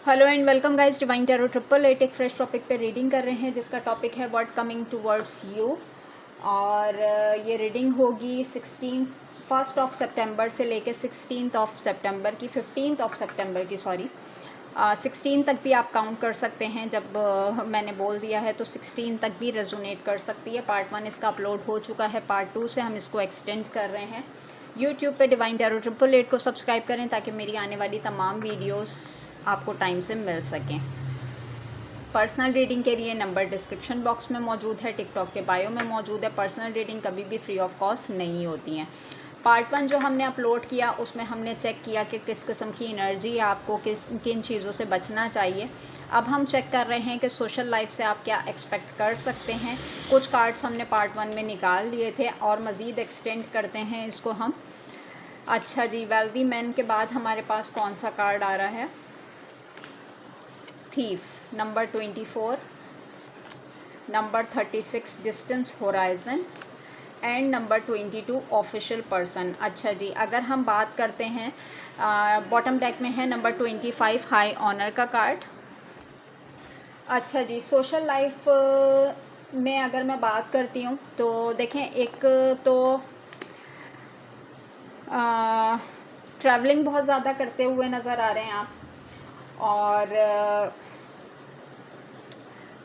Hello and welcome guys, divine tarot 888 एक fresh topic पे reading कर रहे हैं जिसका टॉपिक है व्हाट कमिंग टुवर्ड्स यू। और ये रीडिंग होगी 1 से लेके 16 की 15 की 16 तक भी आप काउंट कर सकते हैं। जब मैंने बोल दिया है तो 16 तक भी रेजोनेट कर सकती है। पार्ट 1 इसका अपलोड हो चुका है, पार्ट 2 से हम इसको एक्सटेंड कर रहे हैं। यूट्यूब पे डिवाइन टैरो 888 को सब्सक्राइब करें ताकि मेरी आने वाली तमाम वीडियोस आपको टाइम से मिल सकें। पर्सनल रीडिंग के लिए नंबर डिस्क्रिप्शन बॉक्स में मौजूद है, टिकटॉक के बायो में मौजूद है। पर्सनल रीडिंग कभी भी फ्री ऑफ कॉस्ट नहीं होती हैं। पार्ट 1 जो हमने अपलोड किया उसमें हमने चेक किया कि किस किस्म की एनर्जी आपको किन चीज़ों से बचना चाहिए। अब हम चेक कर रहे हैं कि सोशल लाइफ से आप क्या एक्सपेक्ट कर सकते हैं। कुछ कार्ड्स हमने पार्ट 1 में निकाल लिए थे और मज़ीद एक्सटेंड करते हैं इसको हम। अच्छा जी, वेल्दी मैन के बाद हमारे पास कौन सा कार्ड आ रहा है? Thief, number 24, number 36 distance horizon and number 22 official person. अच्छा जी, अगर हम बात करते हैं बॉटम डेक में है नंबर 25 हाई ऑनर का कार्ड। अच्छा जी, सोशल लाइफ में अगर मैं बात करती हूँ तो देखें, एक तो ट्रैवलिंग बहुत ज़्यादा करते हुए नज़र आ रहे हैं आप, और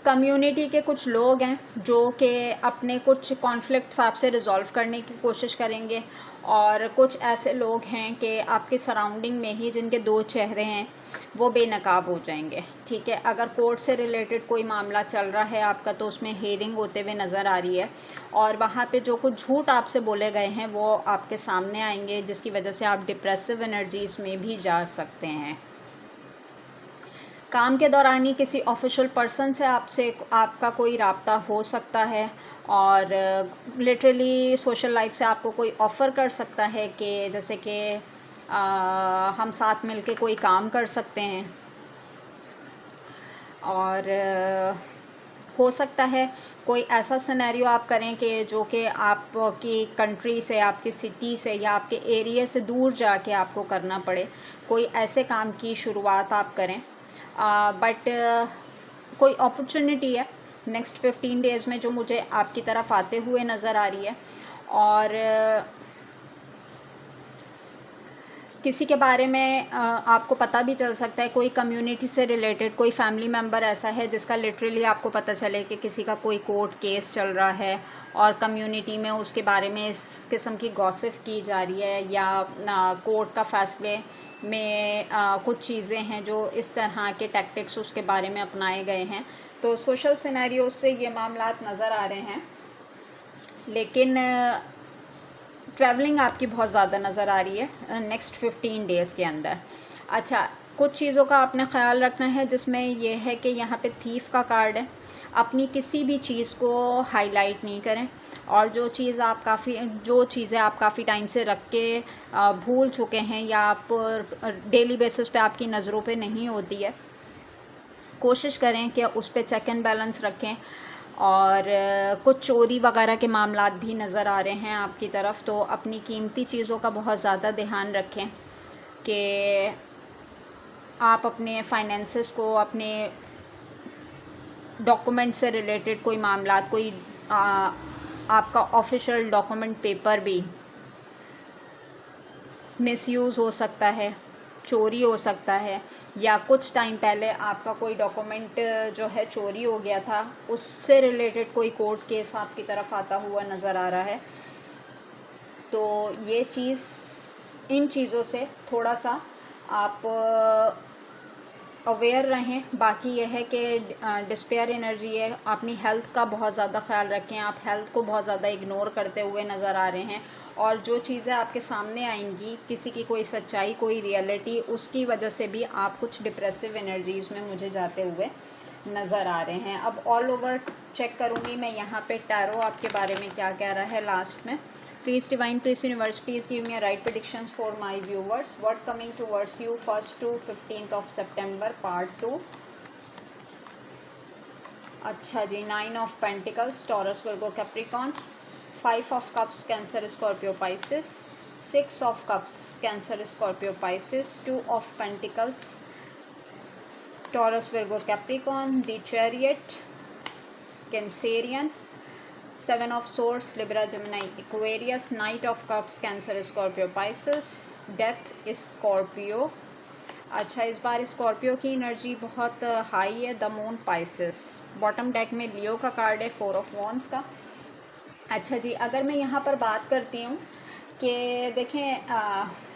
कम्युनिटी के कुछ लोग हैं जो कि अपने कुछ कॉन्फ्लिक्ट्स आपसे रिजॉल्व करने की कोशिश करेंगे, और कुछ ऐसे लोग हैं कि आपके सराउंडिंग में ही जिनके दो चेहरे हैं वो बेनकाब हो जाएंगे। ठीक है, अगर कोर्ट से रिलेटेड कोई मामला चल रहा है आपका तो उसमें हेयरिंग होते हुए नज़र आ रही है, और वहाँ पे जो कुछ झूठ आपसे बोले गए हैं वो आपके सामने आएंगे, जिसकी वजह से आप डिप्रेसिव एनर्जीज़ में भी जा सकते हैं। काम के दौरान ही किसी ऑफिशियल पर्सन से आपका कोई राब्ता हो सकता है, और लिटरली सोशल लाइफ से आपको कोई ऑफ़र कर सकता है कि जैसे कि हम साथ मिलके कोई काम कर सकते हैं। और हो सकता है कोई ऐसा सिनेरियो आप करें कि जो कि आपकी कंट्री से, आपकी सिटी से या आपके एरिया से दूर जाके आपको करना पड़े। कोई ऐसे काम की शुरुआत आप करें, बट कोई अपॉर्चुनिटी है नेक्स्ट 15 डेज़ में जो मुझे आपकी तरफ आते हुए नज़र आ रही है। और किसी के बारे में आपको पता भी चल सकता है, कोई कम्युनिटी से रिलेटेड कोई फैमिली मेम्बर ऐसा है जिसका लिटरली आपको पता चले कि किसी का कोई कोर्ट केस चल रहा है और कम्युनिटी में उसके बारे में इस किस्म की गॉसिप की जा रही है, या कोर्ट का फ़ैसले में कुछ चीज़ें हैं जो इस तरह के टैक्टिक्स उसके बारे में अपनाए गए हैं। तो सोशल सिनेरियो से ये मामलात नज़र आ रहे हैं, लेकिन ट्रैवलिंग आपकी बहुत ज़्यादा नज़र आ रही है नेक्स्ट 15 डेज़ के अंदर। अच्छा, कुछ चीज़ों का आपने ख़्याल रखना है, जिसमें यह है कि यहाँ पे थीफ का कार्ड है। अपनी किसी भी चीज़ को हाईलाइट नहीं करें, और जो चीज़ें आप काफ़ी टाइम से रख के भूल चुके हैं या आप डेली बेसिस पे आपकी नज़रों पे नहीं होती है, कोशिश करें कि उस पे चेक एंड बैलेंस रखें। और कुछ चोरी वगैरह के मामलात भी नज़र आ रहे हैं आपकी तरफ, तो अपनी कीमती चीज़ों का बहुत ज़्यादा ध्यान रखें कि आप अपने फाइनेंसेस को, अपने डॉक्यूमेंट से रिलेटेड कोई मामलात, कोई आपका ऑफिशियल डॉक्यूमेंट पेपर भी मिसयूज़ हो सकता है, चोरी हो सकता है, या कुछ टाइम पहले आपका कोई डॉक्यूमेंट जो है चोरी हो गया था, उससे रिलेटेड कोई कोर्ट केस आपकी तरफ आता हुआ नज़र आ रहा है। तो ये चीज़, इन चीज़ों से थोड़ा सा आप अवेयर रहें। बाकी यह है कि डिस्पेयर एनर्जी है, अपनी हेल्थ का बहुत ज़्यादा ख्याल रखें। आप हेल्थ को बहुत ज़्यादा इग्नोर करते हुए नज़र आ रहे हैं, और जो चीज़ें आपके सामने आएंगी, किसी की कोई सच्चाई, कोई रियलिटी, उसकी वजह से भी आप कुछ डिप्रेसिव एनर्जीज़ में मुझे जाते हुए नज़र आ रहे हैं। अब ऑल ओवर चेक करूँगी मैं यहाँ पे टैरो आपके बारे में क्या कह रहा है लास्ट में। Please divine, please universe, please give me a right predictions for my viewers. What coming towards you 1st to 15th of September part 2. अच्छा जी, 9 of Pentacles, Taurus, Virgo, Capricorn. 5 of Cups, Cancer, Scorpio, Pisces. 6 of Cups, Cancer, Scorpio, Pisces. 2 of Pentacles, Taurus, Virgo, Capricorn, the Chariot, Cancerian, Seven of Swords, Libra, Gemini, Aquarius, Knight of Cups, Cancer, Scorpio, Pisces, Death, Scorpio. अच्छा, इस बार Scorpio की energy बहुत high है, the moon, Pisces. Bottom deck में लियो का card है, 4 of wands का। अच्छा जी, अगर मैं यहाँ पर बात करती हूँ कि देखें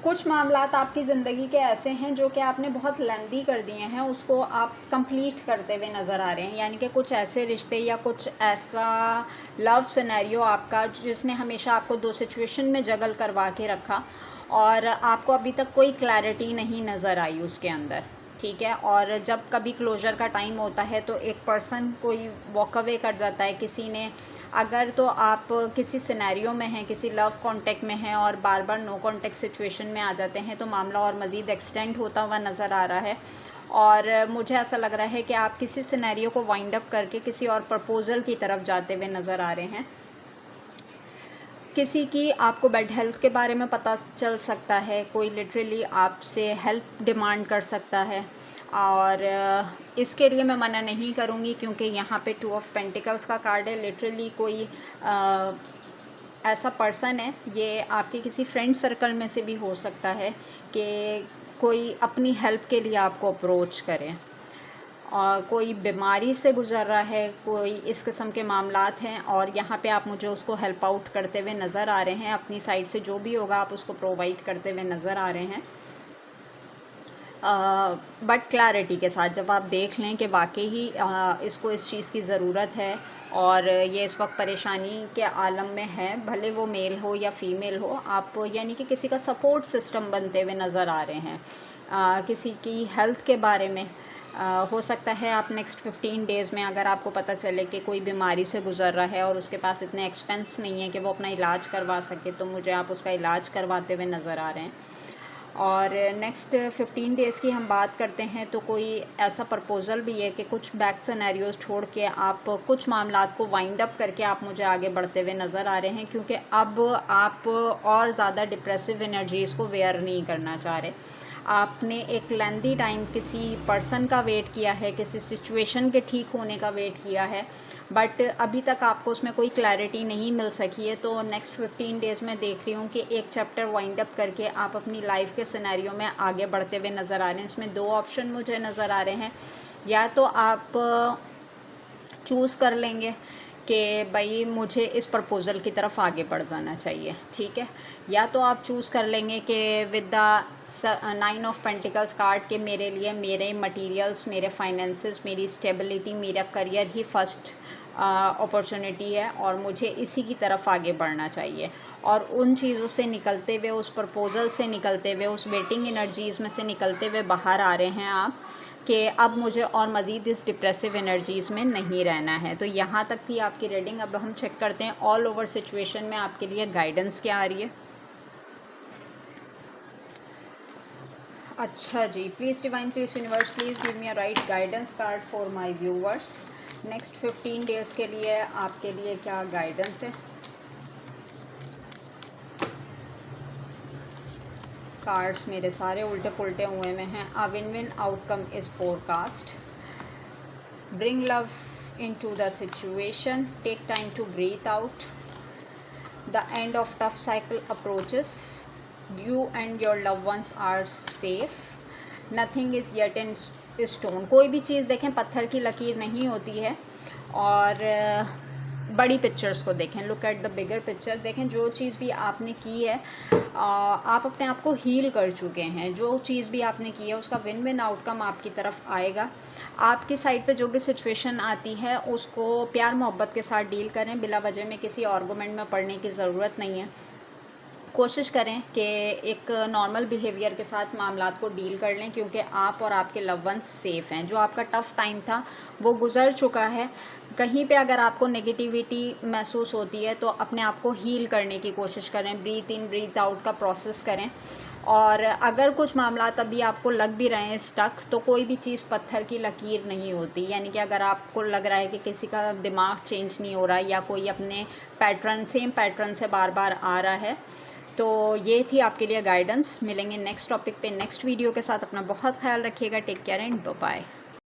कुछ मामलात आपकी ज़िंदगी के ऐसे हैं जो कि आपने बहुत लेंदी कर दिए हैं, उसको आप कंप्लीट करते हुए नज़र आ रहे हैं। यानी कि कुछ ऐसे रिश्ते या कुछ ऐसा लव सिनेरियो आपका जिसने हमेशा आपको दो सिचुएशन में जगल करवा के रखा और आपको अभी तक कोई क्लैरिटी नहीं नज़र आई उसके अंदर, ठीक है। और जब कभी क्लोजर का टाइम होता है तो एक पर्सन कोई वॉक अवे कर जाता है किसी ने। अगर तो आप किसी सिनेरियो में हैं, किसी लव कांटेक्ट में हैं और बार बार नो कांटेक्ट सिचुएशन में आ जाते हैं तो मामला और मज़ीद एक्सटेंड होता हुआ नज़र आ रहा है। और मुझे ऐसा लग रहा है कि आप किसी सिनेरियो को वाइंड अप करके किसी और प्रपोज़ल की तरफ जाते हुए नज़र आ रहे हैं। किसी की आपको बैड हेल्थ के बारे में पता चल सकता है, कोई लिटरली आपसे हेल्प डिमांड कर सकता है। और इसके लिए मैं मना नहीं करूँगी क्योंकि यहाँ पे 2 ऑफ पेंटिकल्स का कार्ड है। लिटरली कोई ऐसा पर्सन है, ये आपके किसी फ्रेंड सर्कल में से भी हो सकता है कि कोई अपनी हेल्प के लिए आपको अप्रोच करे। और कोई बीमारी से गुज़र रहा है, कोई इस किस्म के मामलात हैं और यहाँ पे आप मुझे उसको हेल्प आउट करते हुए नज़र आ रहे हैं। अपनी साइड से जो भी होगा आप उसको प्रोवाइड करते हुए नज़र आ रहे हैं। बट क्लैरिटी के साथ जब आप देख लें कि वाकई ही इसको इस चीज़ की ज़रूरत है और ये इस वक्त परेशानी के आलम में है, भले वो मेल हो या फीमेल हो, आप यानी कि किसी का सपोर्ट सिस्टम बनते हुए नज़र आ रहे हैं। किसी की हेल्थ के बारे में हो सकता है आप नेक्स्ट 15 डेज़ में अगर आपको पता चले कि कोई बीमारी से गुज़र रहा है और उसके पास इतने एक्सपेंस नहीं है कि वो अपना इलाज करवा सके, तो मुझे आप उसका इलाज करवाते हुए नज़र आ रहे हैं। और नेक्स्ट 15 डेज़ की हम बात करते हैं तो कोई ऐसा प्रपोज़ल भी है कि कुछ बैक सिनेरियोज़ छोड़ के आप कुछ मामलात को वाइंड अप करके आप मुझे आगे बढ़ते हुए नज़र आ रहे हैं, क्योंकि अब आप और ज़्यादा डिप्रेसिव एनर्जीज़ को वेयर नहीं करना चाह रहे। आपने एक लेंदी टाइम किसी पर्सन का वेट किया है, किसी सिचुएशन के ठीक होने का वेट किया है, बट अभी तक आपको उसमें कोई क्लैरिटी नहीं मिल सकी है। तो नेक्स्ट 15 डेज़ में देख रही हूँ कि एक चैप्टर वाइंड अप करके आप अपनी लाइफ के सिनेरियो में आगे बढ़ते हुए नज़र आ रहे हैं। इसमें 2 ऑप्शन मुझे नज़र आ रहे हैं। या तो आप चूज़ कर लेंगे कि भाई मुझे इस प्रपोज़ल की तरफ आगे बढ़ जाना चाहिए, ठीक है। या तो आप चूज़ कर लेंगे कि with the 9 of pentacles card के मेरे लिए मेरे मटेरियल्स, मेरे फाइनेंसेस, मेरी स्टेबिलिटी, मेरा करियर ही फर्स्ट अपॉर्चुनिटी है और मुझे इसी की तरफ आगे बढ़ना चाहिए। और उन चीज़ों से निकलते हुए, उस प्रपोज़ल से निकलते हुए, उस वेटिंग एनर्जीज़ में से निकलते हुए बाहर आ रहे हैं आप कि अब मुझे और मज़ीद इस डिप्रेसिव एनर्जीज़ में नहीं रहना है। तो यहाँ तक थी आपकी रीडिंग। अब हम चेक करते हैं ऑल ओवर सिचुएशन में आपके लिए गाइडेंस क्या आ रही है। अच्छा जी, please divine, please universe, please give me a right guidance card for my viewers. Next 15 days के लिए आपके लिए क्या गाइडेंस है। कार्ड्स मेरे सारे उल्टे पुल्टे हुए में हैं। A win win outcome is forecast. Bring love into the situation, take time to breathe out. The end of tough cycle approaches. You and your loved ones are safe. Nothing is yet in stone. कोई भी चीज़ देखें पत्थर की लकीर नहीं होती है। और बड़ी पिक्चर्स को देखें, look at the bigger picture. देखें जो चीज़ भी आपने की है आप अपने आप को हील कर चुके हैं। जो चीज़ भी आपने की है उसका विन विन आउटकम आपकी तरफ आएगा। आपकी साइड पे जो भी सिचुएशन आती है उसको प्यार मोहब्बत के साथ डील करें। बिला वजह में किसी आर्गुमेंट में पड़ने की ज़रूरत नहीं है। कोशिश करें कि एक नॉर्मल बिहेवियर के साथ मामलात को डील कर लें, क्योंकि आप और आपके लव वंस सेफ़ हैं। जो आपका टफ़ टाइम था वो गुज़र चुका है। कहीं पे अगर आपको नेगेटिविटी महसूस होती है तो अपने आप को हील करने की कोशिश करें। ब्रीथ इन ब्रीथ आउट का प्रोसेस करें। और अगर कुछ मामलात अभी आपको लग भी रहे हैं स्टक, तो कोई भी चीज़ पत्थर की लकीर नहीं होती। यानी कि अगर आपको लग रहा है कि किसी का दिमाग चेंज नहीं हो रहा या कोई अपने पैटर्न सेम पैटर्न से बार बार आ रहा है, तो ये थी आपके लिए गाइडेंस। मिलेंगे नेक्स्ट टॉपिक पे नेक्स्ट वीडियो के साथ। अपना बहुत ख्याल रखिएगा। Take care and bye.